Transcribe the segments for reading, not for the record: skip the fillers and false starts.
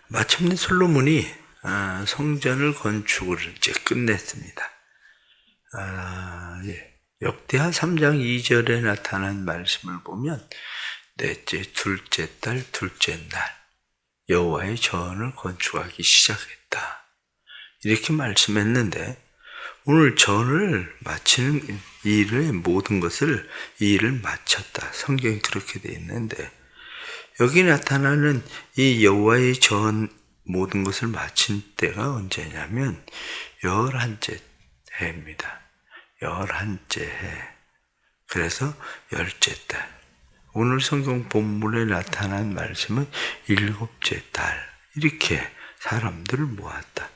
마침내 솔로몬이 성전을 건축을 이제 끝냈습니다. 역대하 3장 2절에 나타난 말씀을 보면 넷째, 둘째 달, 둘째 날 여호와의 전을 건축하기 시작했다. 이렇게 말씀했는데 오늘 전을 마치는 일의 모든 것을 이 일을 마쳤다. 성경이 그렇게 되어 있는데 여기 나타나는 이 여호와의 전 모든 것을 마친 때가 언제냐면 11째 해입니다. 11째 해. 그래서 10째 달. 오늘 성경 본문에 나타난 말씀은 7째 달. 이렇게 사람들을 모았다.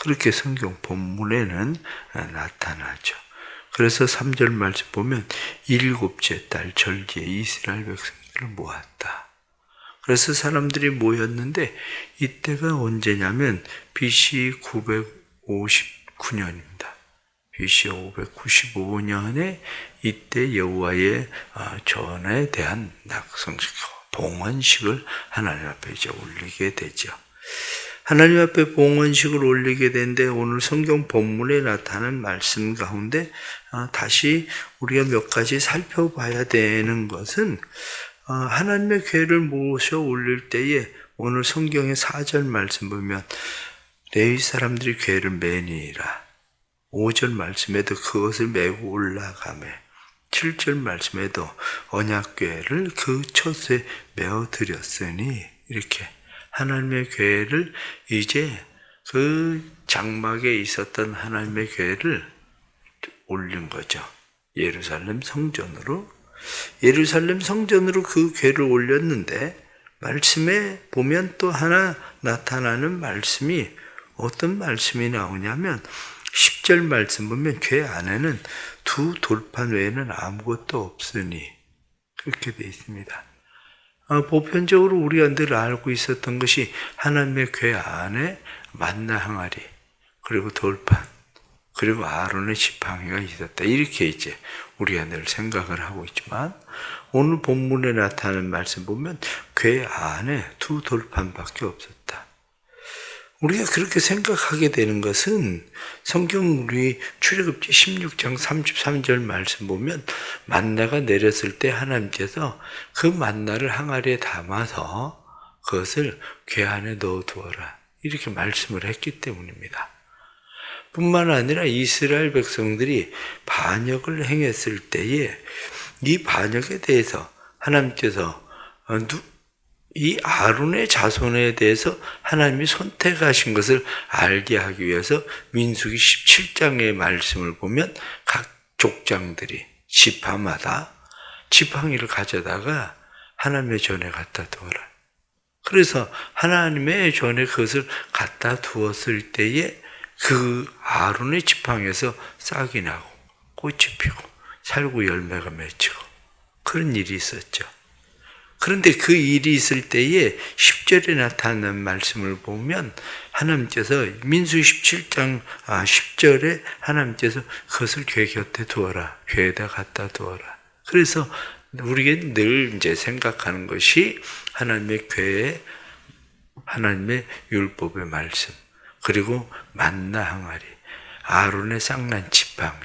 그렇게 성경 본문에는 나타나죠. 그래서 3절 말씀 보면 7째 달 절기에 이스라엘 백성들을 모았다. 그래서 사람들이 모였는데 이때가 언제냐면 BC 959년입니다. BC 595년에 이때 여호와의 전에 대한 낙성식, 봉헌식을 하나님 앞에 이제 올리게 되죠. 하나님 앞에 봉헌식을 올리게 되는데 오늘 성경 본문에 나타난 말씀 가운데 다시 우리가 몇 가지 살펴봐야 되는 것은 하나님의 궤를 모셔 올릴 때에 오늘 성경의 4절 말씀 보면 레위 사람들이 궤를 매니라. 5절 말씀에도 그것을 메고 올라가매. 7절 말씀에도 언약궤를 그 촛에 메어 드렸으니 이렇게 하나님의 궤를 이제 그 장막에 있었던 하나님의 궤를 올린 거죠. 예루살렘 성전으로 그 궤를 올렸는데 말씀에 보면 또 하나 나타나는 말씀이 어떤 말씀이 나오냐면 10절 말씀 보면 궤 안에는 두 돌판 외에는 아무것도 없으니 그렇게 되어 있습니다. 보편적으로 우리가 늘 알고 있었던 것이 하나님의 궤 안에 만나 항아리 그리고 돌판 그리고 아론의 지팡이가 있었다. 이렇게 이제 우리가 늘 생각을 하고 있지만 오늘 본문에 나타나는 말씀 보면 궤 안에 두 돌판밖에 없었다. 우리가 그렇게 생각하게 되는 것은 성경 우리 출애굽기 16장 33절 말씀 보면 만나가 내렸을 때 하나님께서 그 만나를 항아리에 담아서 그것을 궤 안에 넣어두어라. 이렇게 말씀을 했기 때문입니다. 뿐만 아니라 이스라엘 백성들이 반역을 행했을 때에 이 반역에 대해서 하나님께서 이 아론의 자손에 대해서 하나님이 선택하신 것을 알게 하기 위해서 민수기 17장의 말씀을 보면 각 족장들이 지파마다 지팡이를 가져다가 하나님의 전에 갖다 두어라. 그래서 하나님의 전에 그것을 갖다 두었을 때에 그 아론의 지팡이에서 싹이 나고 꽃이 피고 살구 열매가 맺히고 그런 일이 있었죠. 그런데 그 일이 있을 때에 10절에 나타나는 말씀을 보면 하나님께서 민수기 17장 10절에 하나님께서 그것을 궤 곁에 두어라. 궤에다 갖다 두어라. 그래서 우리가 늘 이제 생각하는 것이 하나님의 궤에 하나님의 율법의 말씀 그리고 만나 항아리 아론의 쌍난 지팡이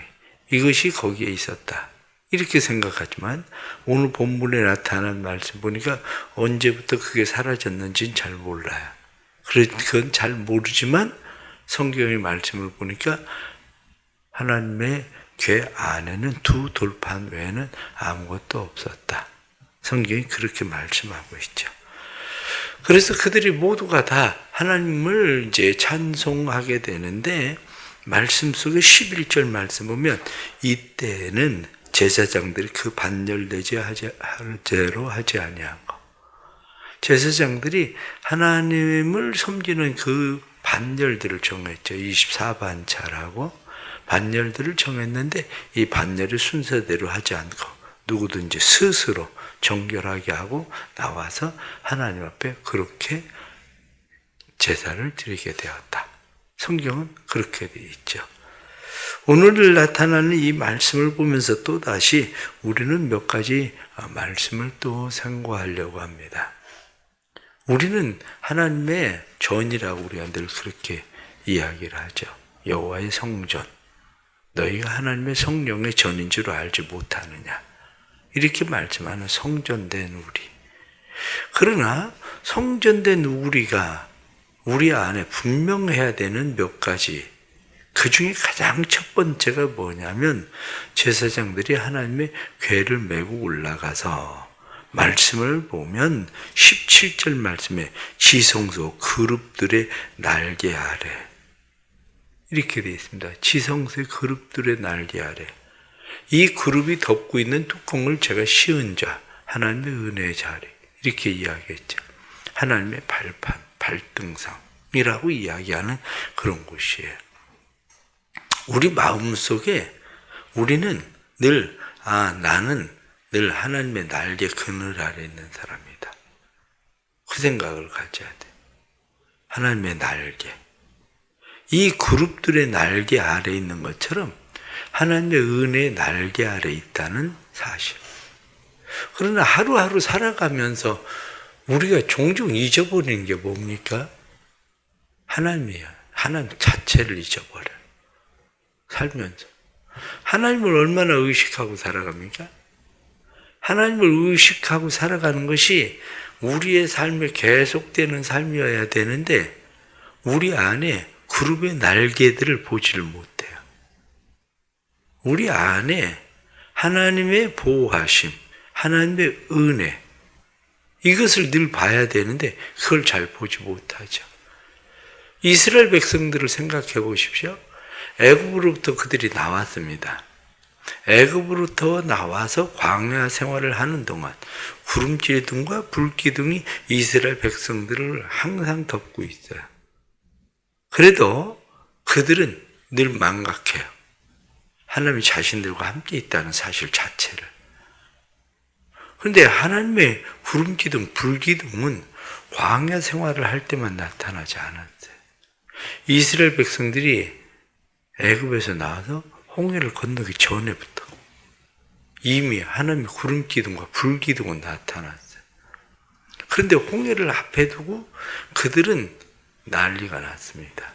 이것이 거기에 있었다. 이렇게 생각하지만 오늘 본문에 나타난 말씀 보니까 언제부터 그게 사라졌는지는 잘 몰라요. 그건 잘 모르지만 성경의 말씀을 보니까 하나님의 궤 안에는 두 돌판 외에는 아무것도 없었다. 성경이 그렇게 말씀하고 있죠. 그래서 그들이 모두가 다 하나님을 이제 찬송하게 되는데 말씀 속에 11절 말씀 보면 이때는 제사장들이 그 반열되지 하제로 하지 아니한 것. 제사장들이 하나님을 섬기는 그 반열들을 정했죠. 24반차라고 반열들을 정했는데 이 반열을 순서대로 하지 않고 누구든지 스스로 정결하게 하고 나와서 하나님 앞에 그렇게 제사를 드리게 되었다. 성경은 그렇게 되어 있죠. 오늘 나타나는 이 말씀을 보면서 또다시 우리는 몇 가지 말씀을 또 상고하려고 합니다. 우리는 하나님의 전이라고 우리가 늘 그렇게 이야기를 하죠. 여호와의 성전. 너희가 하나님의 성령의 전인 줄 알지 못하느냐. 이렇게 말씀하는 성전된 우리. 그러나 성전된 우리가 우리 안에 분명해야 되는 몇 가지, 그 중에 가장 첫 번째가 뭐냐면 제사장들이 하나님의 궤를 메고 올라가서 말씀을 보면 17절 말씀에 지성소 그룹들의 날개 아래 이렇게 되어 있습니다. 지성소의 그룹들의 날개 아래. 이 그룹이 덮고 있는 뚜껑을 제가 씌운 자, 하나님의 은혜의 자리 이렇게 이야기했죠. 하나님의 발판, 발등상이라고 이야기하는 그런 곳이에요. 우리 마음속에 우리는 늘 나는 늘 하나님의 날개 그늘 아래 있는 사람이다. 그 생각을 가져야 돼. 하나님의 날개. 이 그룹들의 날개 아래 있는 것처럼 하나님의 은혜의 날개 아래 있다는 사실. 그러나 하루하루 살아가면서 우리가 종종 잊어버리는 게 뭡니까? 하나님이에요. 하나님 자체를 잊어버려요. 살면서. 하나님을 얼마나 의식하고 살아갑니까? 하나님을 의식하고 살아가는 것이 우리의 삶에 계속되는 삶이어야 되는데 우리 안에 그룹의 날개들을 보지를 못해요. 우리 안에 하나님의 보호하심, 하나님의 은혜 이것을 늘 봐야 되는데 그걸 잘 보지 못하죠. 이스라엘 백성들을 생각해 보십시오. 애굽으로부터 그들이 나왔습니다. 애굽으로부터 나와서 광야 생활을 하는 동안 구름기둥과 불기둥이 이스라엘 백성들을 항상 덮고 있어요. 그래도 그들은 늘 망각해요. 하나님이 자신들과 함께 있다는 사실 자체를. 그런데 하나님의 구름기둥, 불기둥은 광야 생활을 할 때만 나타나지 않았어요. 이스라엘 백성들이 애굽에서 나와서 홍해를 건너기 전에부터 이미 하나님의 구름기둥과 불기둥은 나타났어요. 그런데 홍해를 앞에 두고 그들은 난리가 났습니다.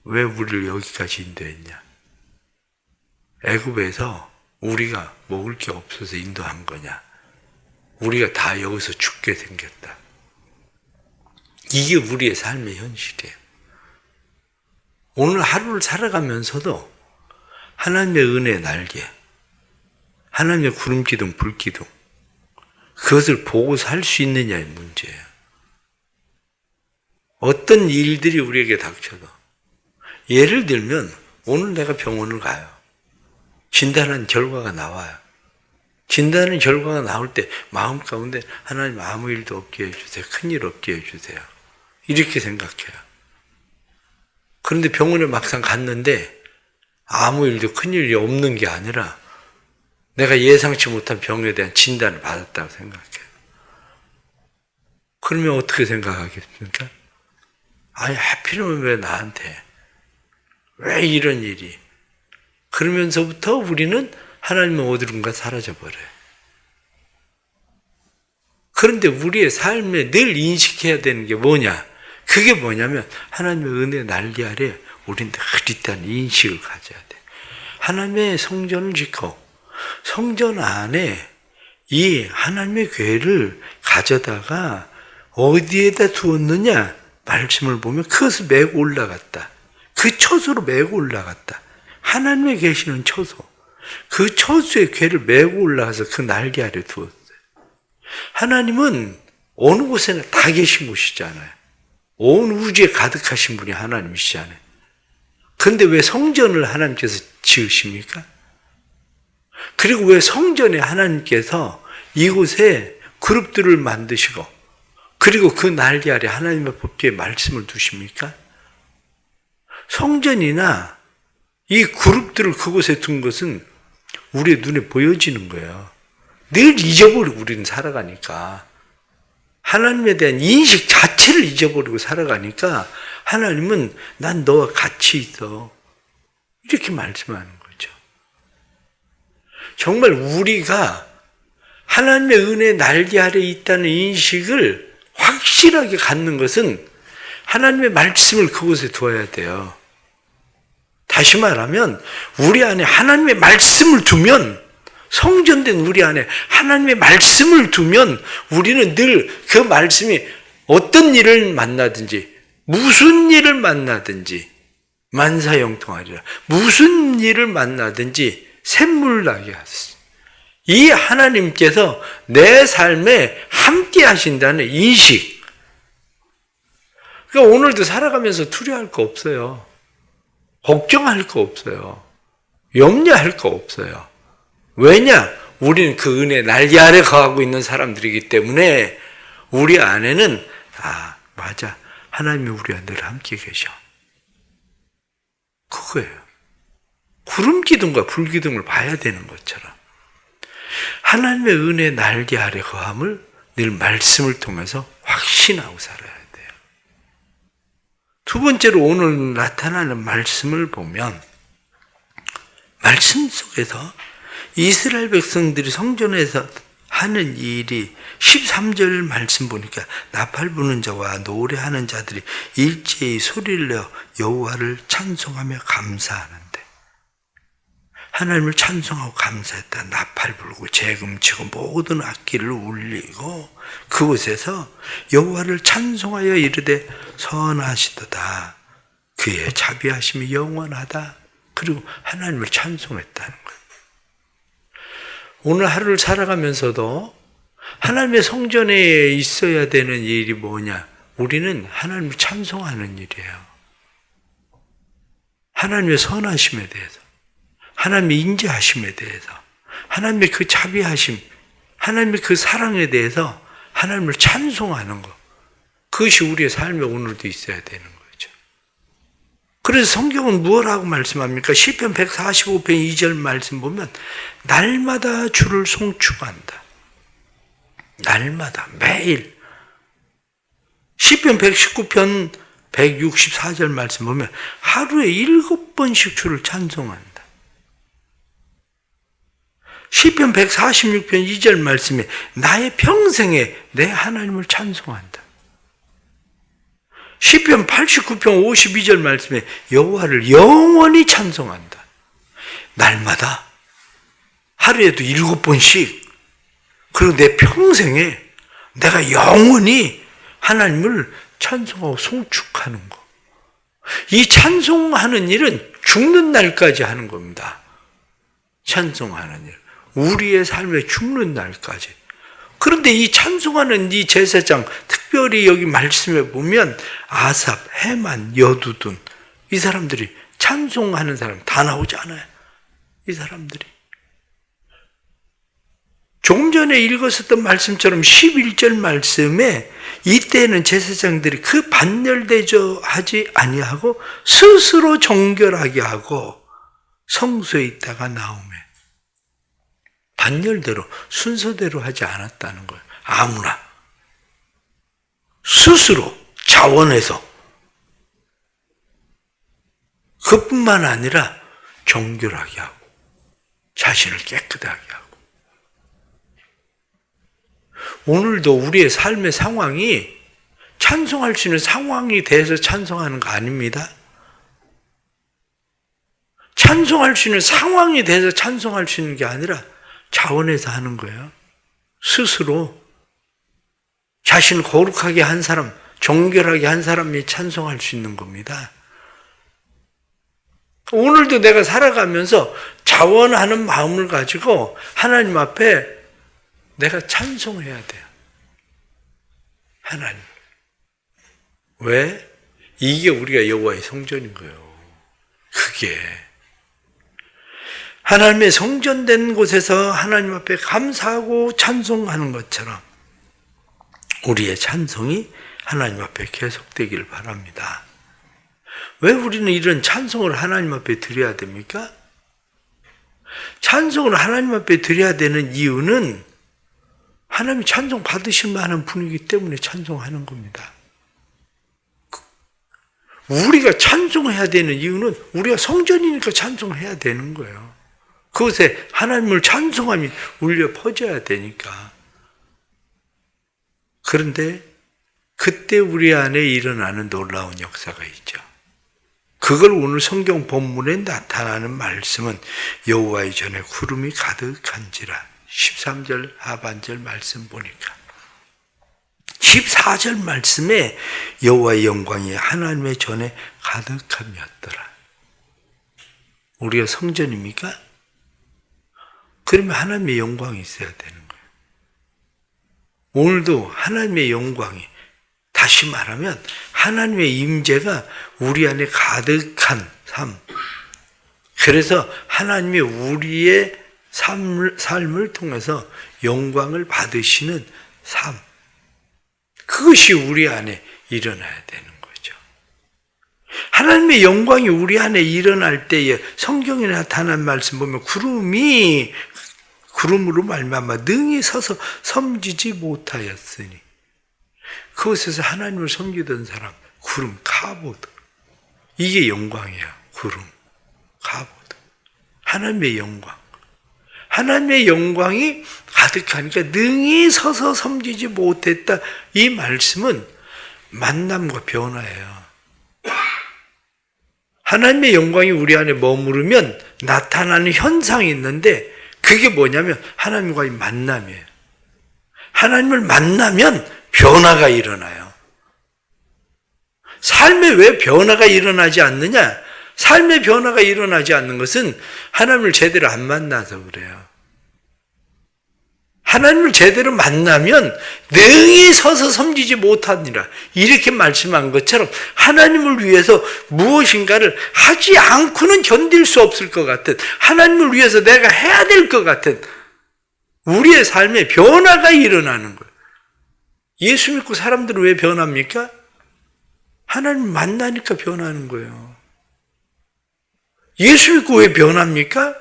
왜 우리를 여기까지 인도했냐? 애굽에서 우리가 먹을 게 없어서 인도한 거냐? 우리가 다 여기서 죽게 생겼다. 이게 우리의 삶의 현실이에요. 오늘 하루를 살아가면서도 하나님의 은혜의 날개, 하나님의 구름기둥, 불기둥 그것을 보고 살 수 있느냐의 문제예요. 어떤 일들이 우리에게 닥쳐도 예를 들면 오늘 내가 병원을 가요. 진단한 결과가 나와요. 진단의 결과가 나올 때 마음 가운데 하나님 아무 일도 없게 해주세요. 큰일 없게 해주세요. 이렇게 생각해요. 그런데 병원에 막상 갔는데 아무 일도 큰일이 없는 게 아니라 내가 예상치 못한 병에 대한 진단을 받았다고 생각해요. 그러면 어떻게 생각하겠습니까? 아니 하필이면 왜 나한테? 왜 이런 일이? 그러면서부터 우리는 하나님은 어디론가 사라져버려요. 그런데 우리의 삶에 늘 인식해야 되는 게 뭐냐? 그게 뭐냐면 하나님의 은혜 날개 아래 우리는 늘 있다는 인식을 가져야 돼. 하나님의 성전을 짓고 성전 안에 이 하나님의 궤를 가져다가 어디에다 두었느냐? 말씀을 보면 그것을 메고 올라갔다. 그 처소로 메고 올라갔다. 하나님의 계시는 처소. 그 처소의 궤를 메고 올라가서 그 날개 아래 두었어요. 하나님은 어느 곳에나 다 계신 곳이잖아요. 온 우주에 가득하신 분이 하나님이시잖아요. 그런데 왜 성전을 하나님께서 지으십니까? 그리고 왜 성전에 하나님께서 이곳에 그룹들을 만드시고 그리고 그 날개 아래 하나님의 법궤의 말씀을 두십니까? 성전이나 이 그룹들을 그곳에 둔 것은 우리의 눈에 보여지는 거예요. 늘 잊어버리고 우리는 살아가니까. 하나님에 대한 인식 자체를 잊어버리고 살아가니까 하나님은 난 너와 같이 있어. 이렇게 말씀하는 거죠. 정말 우리가 하나님의 은혜 날개 아래 있다는 인식을 확실하게 갖는 것은 하나님의 말씀을 그곳에 두어야 돼요. 다시 말하면 우리 안에 하나님의 말씀을 두면, 성전된 우리 안에 하나님의 말씀을 두면 우리는 늘 그 말씀이 어떤 일을 만나든지, 무슨 일을 만나든지 만사형통하리라. 무슨 일을 만나든지 샘물나게 하소서. 이 하나님께서 내 삶에 함께 하신다는 인식. 그러니까 오늘도 살아가면서 두려워할 거 없어요. 걱정할 거 없어요. 염려할 거 없어요. 왜냐? 우리는 그 은혜 날개 아래 거하고 있는 사람들이기 때문에 우리 안에는 맞아. 하나님이 우리와 늘 함께 계셔. 그거예요. 구름 기둥과 불 기둥을 봐야 되는 것처럼 하나님의 은혜 날개 아래 거함을 늘 말씀을 통해서 확신하고 살아야 돼요. 두 번째로 오늘 나타나는 말씀을 보면 말씀 속에서 이스라엘 백성들이 성전에서 하는 일이 13절 말씀 보니까 나팔 부는 자와 노래하는 자들이 일제히 소리를 내어 여호와를 찬송하며 감사하는데, 하나님을 찬송하고 감사했다. 나팔 불고 재금 치고 모든 악기를 울리고 그곳에서 여호와를 찬송하여 이르되 선하시도다. 그의 자비하심이 영원하다. 그리고 하나님을 찬송했다는 거예요. 오늘 하루를 살아가면서도 하나님의 성전에 있어야 되는 일이 뭐냐? 우리는 하나님을 찬송하는 일이에요. 하나님의 선하심에 대해서, 하나님의 인자하심에 대해서, 하나님의 그 자비하심, 하나님의 그 사랑에 대해서 하나님을 찬송하는 것. 그것이 우리의 삶에 오늘도 있어야 되는 거죠. 그래서 성경은 무엇라고 말씀합니까? 시편 145편 2절 말씀 보면 날마다 주를 송축한다. 날마다, 매일. 시편 119편 164절 말씀 보면 하루에 7번씩 주를 찬송한다. 시편 146편 2절 말씀에 나의 평생에 내 하나님을 찬송한다. 시편 89편 52절 말씀에 여호와를 영원히 찬송한다. 날마다, 하루에도 7번씩, 그리고 내 평생에 내가 영원히 하나님을 찬송하고 송축하는 것. 이 찬송하는 일은 죽는 날까지 하는 겁니다. 찬송하는 일. 우리의 삶에 죽는 날까지. 그런데 이 찬송하는 이 제사장, 특별히 여기 말씀에 보면 아삽, 헤만, 여두둔, 이 사람들이 찬송하는 사람 다 나오지 않아요. 이 사람들이. 조금 전에 읽었었던 말씀처럼 11절 말씀에 이때는 제사장들이 그 반열대저 하지 아니하고 스스로 정결하게 하고 성소에 있다가 나오매. 반열대로, 순서대로 하지 않았다는 거예요. 아무나. 스스로, 자원해서. 그뿐만 아니라 정결하게 하고, 자신을 깨끗하게 하고. 오늘도 우리의 삶의 상황이 찬송할 수 있는 상황이 돼서 찬송하는 거 아닙니다. 찬송할 수 있는 상황이 돼서 찬송할 수 있는 게 아니라 자원해서 하는 거예요. 스스로 자신을 거룩하게 한 사람, 정결하게 한 사람이 찬송할 수 있는 겁니다. 오늘도 내가 살아가면서 자원하는 마음을 가지고 하나님 앞에 내가 찬송해야 돼요. 하나님. 왜? 이게 우리가 여호와의 성전인 거예요. 그게. 하나님의 성전된 곳에서 하나님 앞에 감사하고 찬송하는 것처럼 우리의 찬송이 하나님 앞에 계속되길 바랍니다. 왜 우리는 이런 찬송을 하나님 앞에 드려야 됩니까? 찬송을 하나님 앞에 드려야 되는 이유는 하나님이 찬송 받으실 만한 분이기 때문에 찬송하는 겁니다. 우리가 찬송해야 되는 이유는 우리가 성전이니까 찬송해야 되는 거예요. 그곳에 하나님을 찬송함이 울려 퍼져야 되니까. 그런데 그때 우리 안에 일어나는 놀라운 역사가 있죠. 그걸 오늘 성경 본문에 나타나는 말씀은 여호와의 전에 구름이 가득한지라 13절 하반절 말씀 보니까 14절 말씀에 여호와의 영광이 하나님의 전에 가득함이었더라. 우리가 성전입니까? 그러면 하나님의 영광이 있어야 되는 거예요. 오늘도 하나님의 영광이, 다시 말하면 하나님의 임재가 우리 안에 가득한 삶. 그래서 하나님이 우리의 삶을 통해서 영광을 받으시는 삶. 그것이 우리 안에 일어나야 되는 거죠. 하나님의 영광이 우리 안에 일어날 때에 성경에 나타난 말씀 보면 구름으로 말미암아 능히 서서 섬기지 못하였으니, 그곳에서 하나님을 섬기던 사람, 구름, 카보드. 이게 영광이야. 구름, 카보드. 하나님의 영광. 하나님의 영광이 가득하니까 능히 서서 섬기지 못했다. 이 말씀은 만남과 변화예요. 하나님의 영광이 우리 안에 머무르면 나타나는 현상이 있는데, 그게 뭐냐면 하나님과의 만남이에요. 하나님을 만나면 변화가 일어나요. 삶에 왜 변화가 일어나지 않느냐? 삶의 변화가 일어나지 않는 것은 하나님을 제대로 안 만나서 그래요. 하나님을 제대로 만나면 능히 서서 섬기지 못하니라. 이렇게 말씀한 것처럼 하나님을 위해서 무엇인가를 하지 않고는 견딜 수 없을 것 같은, 하나님을 위해서 내가 해야 될 것 같은 우리의 삶에 변화가 일어나는 거예요. 예수 믿고 사람들은 왜 변합니까? 하나님 만나니까 변하는 거예요. 예수 믿고 왜 변합니까?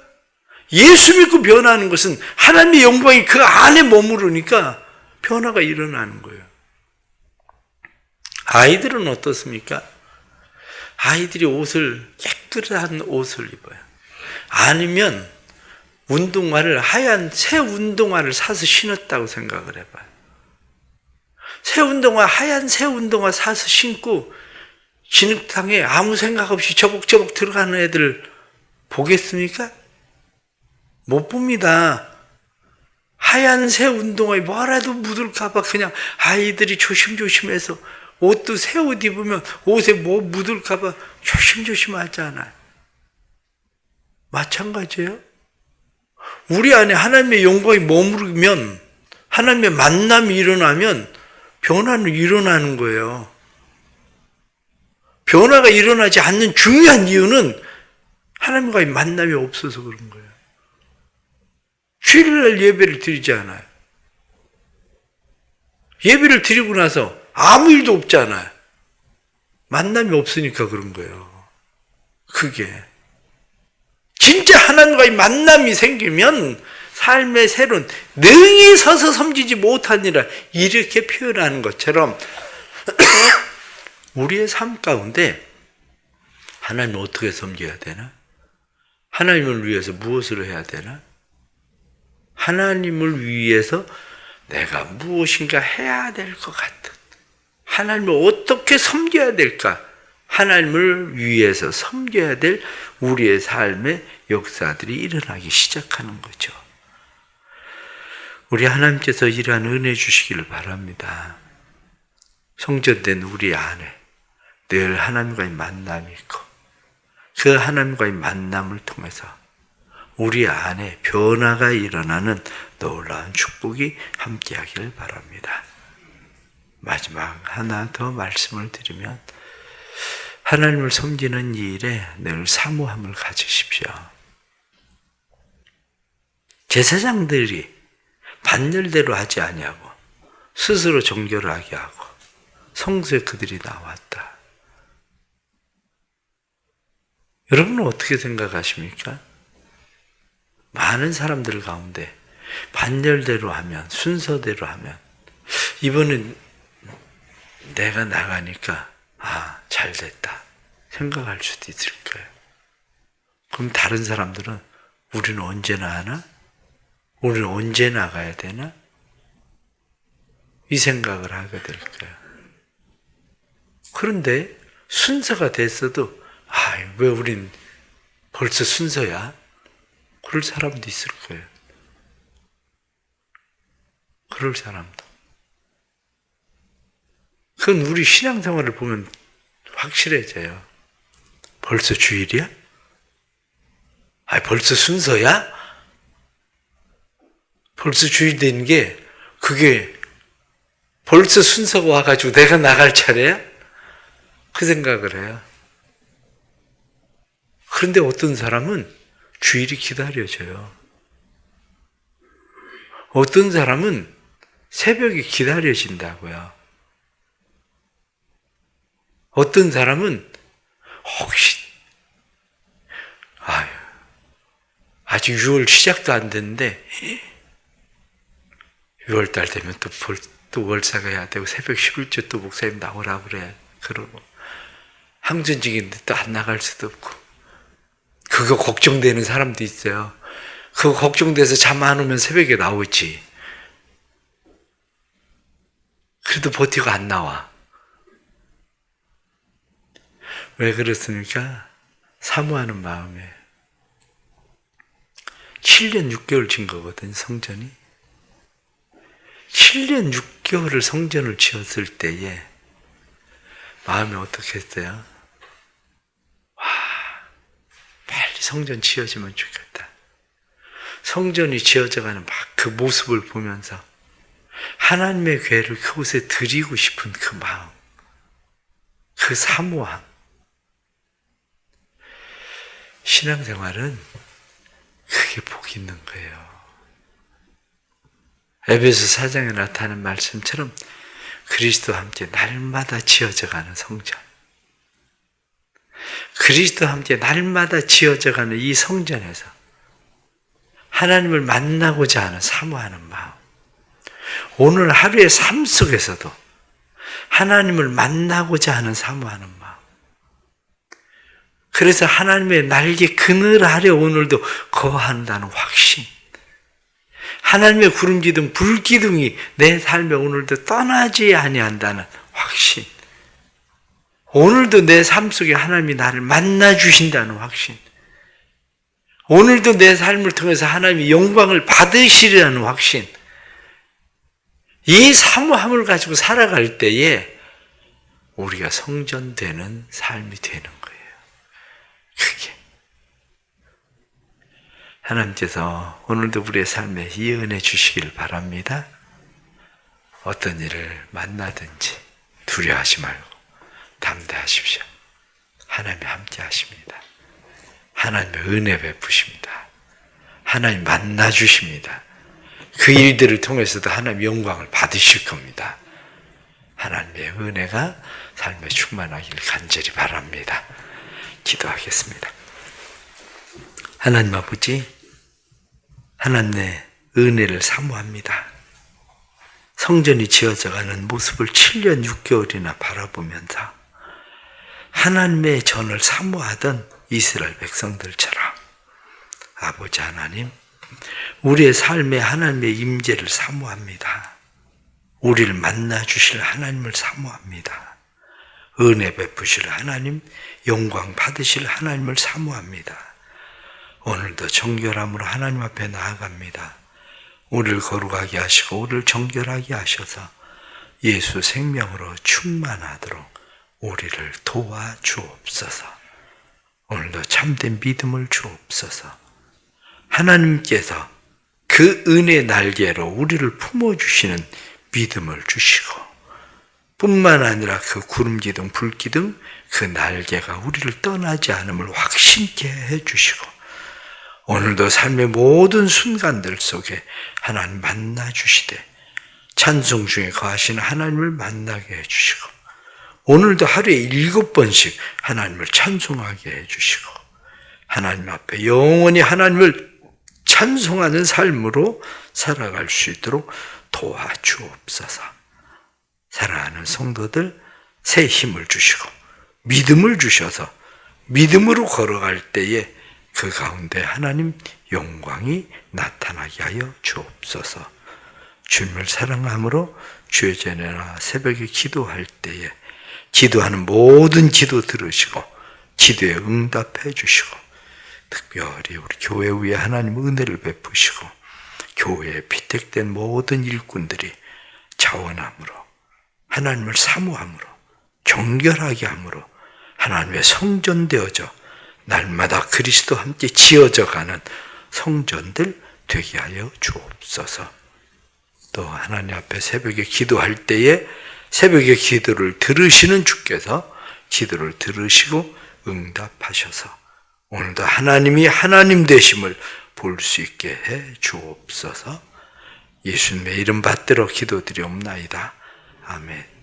예수 믿고 변하는 것은 하나님의 영광이 그 안에 머무르니까 변화가 일어나는 거예요. 아이들은 어떻습니까? 아이들이 깨끗한 옷을 입어요. 아니면 하얀 새 운동화를 사서 신었다고 생각을 해봐요. 하얀 새 운동화 사서 신고 진흙탕에 아무 생각 없이 저벅저벅 들어가는 애들 보겠습니까? 못 봅니다. 하얀 새 운동화에 뭐라도 묻을까봐 그냥 아이들이 조심조심해서, 옷도 새 옷 입으면 옷에 뭐 묻을까봐 조심조심 하잖아요. 마찬가지예요. 우리 안에 하나님의 영광이 머무르면, 하나님의 만남이 일어나면 변화는 일어나는 거예요. 변화가 일어나지 않는 중요한 이유는 하나님과의 만남이 없어서 그런 거예요. 주일날 예배를 드리지 않아요. 예배를 드리고 나서 아무 일도 없잖아요. 만남이 없으니까 그런 거예요. 그게 진짜 하나님과의 만남이 생기면 삶의 새로운, 능히 서서 섬기지 못하니라, 이렇게 표현하는 것처럼 우리의 삶 가운데 하나님을 어떻게 섬겨야 되나? 하나님을 위해서 무엇을 해야 되나? 하나님을 위해서 내가 무엇인가 해야 될 것 같은, 하나님을 어떻게 섬겨야 될까? 하나님을 위해서 섬겨야 될 우리의 삶의 역사들이 일어나기 시작하는 거죠. 우리 하나님께서 이러한 은혜 주시기를 바랍니다. 성전된 우리 안에 늘 하나님과의 만남이 있고, 그 하나님과의 만남을 통해서 우리 안에 변화가 일어나는 놀라운 축복이 함께하기를 바랍니다. 마지막 하나 더 말씀을 드리면, 하나님을 섬기는 일에 늘 사모함을 가지십시오. 제사장들이 반열대로 하지 아니하고 스스로 정결을 하게 하고 성소에 그들이 나왔다. 여러분은 어떻게 생각하십니까? 많은 사람들 가운데 반열대로 하면, 순서대로 하면, 이번엔 내가 나가니까 잘 됐다 생각할 수도 있을 거예요. 그럼 다른 사람들은 우리는 언제 나가나? 우리는 언제 나가야 되나? 이 생각을 하게 될 거예요. 그런데 순서가 됐어도 왜 우린 벌써 순서야? 그럴 사람도 있을 거예요. 그럴 사람도. 그건 우리 신앙생활을 보면 확실해져요. 벌써 주일이야? 벌써 순서야? 벌써 주일 된 게 그게 벌써 순서가 와가지고 내가 나갈 차례야? 그 생각을 해요. 그런데 어떤 사람은 주일이 기다려져요. 어떤 사람은 새벽이 기다려진다고요. 어떤 사람은 혹시 아직 6월 시작도 안 됐는데 6월달 되면 또 월사가 해야 되고 새벽 11조 또 목사님 나오라고 그래. 그러고 항전직인데 또 안 나갈 수도 없고 그거 걱정되는 사람도 있어요. 그거 걱정돼서 잠 안 오면 새벽에 나오지. 그래도 버티고 안 나와. 왜 그렇습니까? 사모하는 마음에 7년 6개월 진 거거든, 성전이. 7년 6개월을 성전을 지었을 때에 마음이 어떻게 했어요? 빨리 성전 지어지면 좋겠다. 성전이 지어져가는 막 그 모습을 보면서 하나님의 괴를 그곳에 드리고 싶은 그 마음, 그 사모함. 신앙생활은 그게 복이 있는 거예요. 에베소 4장에 나타나는 말씀처럼 그리스도와 함께 날마다 지어져가는 성전, 그리스도와 함께 날마다 지어져가는 이 성전에서 하나님을 만나고자 하는 사모하는 마음, 오늘 하루의 삶 속에서도 하나님을 만나고자 하는 사모하는 마음, 그래서 하나님의 날개 그늘 아래 오늘도 거한다는 확신, 하나님의 구름기둥 불기둥이 내 삶에 오늘도 떠나지 아니한다는 확신, 오늘도 내 삶 속에 하나님이 나를 만나 주신다는 확신, 오늘도 내 삶을 통해서 하나님이 영광을 받으시리라는 확신, 이 사모함을 가지고 살아갈 때에 우리가 성전되는 삶이 되는 거예요. 그게 하나님께서 오늘도 우리의 삶에 이 은혜 주시기를 바랍니다. 어떤 일을 만나든지 두려워하지 말고 담대하십시오. 하나님이 함께 하십니다. 하나님의 은혜 베푸십니다. 하나님 만나 주십니다. 그 일들을 통해서도 하나님 영광을 받으실 겁니다. 하나님의 은혜가 삶에 충만하기를 간절히 바랍니다. 기도하겠습니다. 하나님 아버지, 하나님의 은혜를 사모합니다. 성전이 지어져가는 모습을 7년 6개월이나 바라보면서 하나님의 전을 사모하던 이스라엘 백성들처럼 아버지 하나님, 우리의 삶에 하나님의 임재를 사모합니다. 우리를 만나 주실 하나님을 사모합니다. 은혜 베푸실 하나님, 영광 받으실 하나님을 사모합니다. 오늘도 정결함으로 하나님 앞에 나아갑니다. 우리를 거룩하게 하시고 우리를 정결하게 하셔서 예수 생명으로 충만하도록 우리를 도와주옵소서. 오늘도 참된 믿음을 주옵소서. 하나님께서 그 은혜 날개로 우리를 품어주시는 믿음을 주시고, 뿐만 아니라 그 구름기둥 불기둥 그 날개가 우리를 떠나지 않음을 확신케 해주시고, 오늘도 삶의 모든 순간들 속에 하나님 만나 주시되 찬송 중에 거하시는 하나님을 만나게 해주시고, 오늘도 하루에 7번씩 하나님을 찬송하게 해주시고, 하나님 앞에 영원히 하나님을 찬송하는 삶으로 살아갈 수 있도록 도와주옵소서. 사랑하는 성도들, 새 힘을 주시고 믿음을 주셔서 믿음으로 걸어갈 때에 그 가운데 하나님 영광이 나타나게 하여 주옵소서. 주님을 사랑함으로 주의 전에나 새벽에 기도할 때에 기도하는 모든 기도 들으시고 기도에 응답해 주시고 특별히 우리 교회 위에 하나님 은혜를 베푸시고 교회에 피택된 모든 일꾼들이 자원함으로 하나님을 사모함으로 경결하게 함으로 하나님의 성전되어져 날마다 그리스도와 함께 지어져 가는 성전들 되게 하여 주옵소서. 또 하나님 앞에 새벽에 기도할 때에 새벽에 기도를 들으시는 주께서 기도를 들으시고 응답하셔서 오늘도 하나님이 하나님 되심을 볼 수 있게 해 주옵소서. 예수님의 이름 받들어 기도드리옵나이다. 아멘.